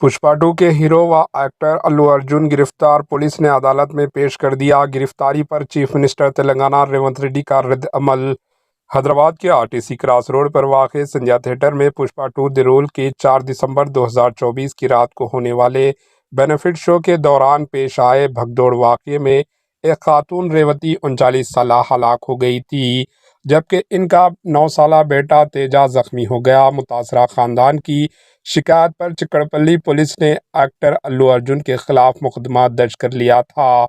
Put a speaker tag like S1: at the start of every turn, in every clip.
S1: पुष्पा 2 के हीरो व एक्टर अल्लू अर्जुन गिरफ्तार, पुलिस ने अदालत में पेश कर दिया। गिरफ्तारी पर चीफ मिनिस्टर तेलंगाना रेवंत रेड्डी का रद्द अमल। हैदराबाद के आरटीसी क्रॉस रोड पर वाक़ संध्या थिएटर में पुष्पा 2 द रूल की 4 दिसंबर 2024 की रात को होने वाले बेनिफिट शो के दौरान पेश आए भगदौड़ वाक़े में एक खातून रेवती 39 साल हलाक हो गई थी, जबकि इनका 9 साल बेटा तेजा जख्मी हो गया। मुतासरा खानदान की शिकायत पर चिकड़पल्ली पुलिस ने एक्टर अल्लू अर्जुन के खिलाफ मुकदमा दर्ज कर लिया था।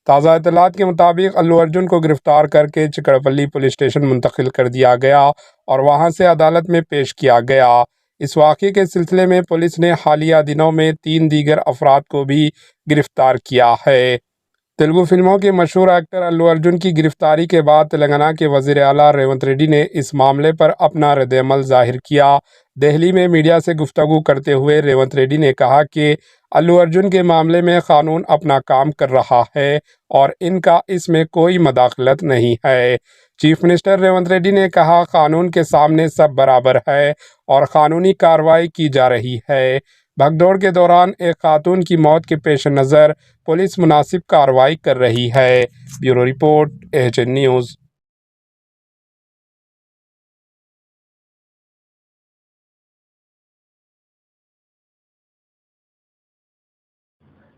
S1: ताज़ा इत्तलात के मुताबिक अल्लू अर्जुन को गिरफ्तार करके चिकड़पल्ली पुलिस स्टेशन मुंतकिल कर दिया गया और वहां से अदालत में पेश किया गया। इस वाक़े के सिलसिले में पुलिस ने हालिया दिनों में 3 दीगर अफराद को भी गिरफ्तार किया है। तेलुगु फिल्मों के मशहूर एक्टर अल्लू अर्जुन की गिरफ्तारी के बाद तेलंगाना के वज़ीर आला रेवंत रेड्डी ने इस मामले पर अपना रद्द-ए-अमल ज़ाहिर किया। दिल्ली में मीडिया से गुफ्तगू करते हुए रेवंत रेड्डी ने कहा कि अल्लू अर्जुन के मामले में कानून अपना काम कर रहा है और इनका इसमें कोई मदाखलत नहीं है। चीफ मिनिस्टर रेवंत रेड्डी ने कहा, कानून के सामने सब बराबर है और कानूनी कार्रवाई की जा रही है। भगदौड़ के दौरान एक खातून की मौत के पेश नज़र पुलिस मुनासिब कार्रवाई कर रही है। Bureau report, AHN news.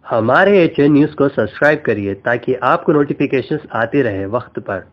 S2: हमारे HN न्यूज़ को सब्सक्राइब करिए ताकि आपको नोटिफिकेशंस आती रहे वक्त पर।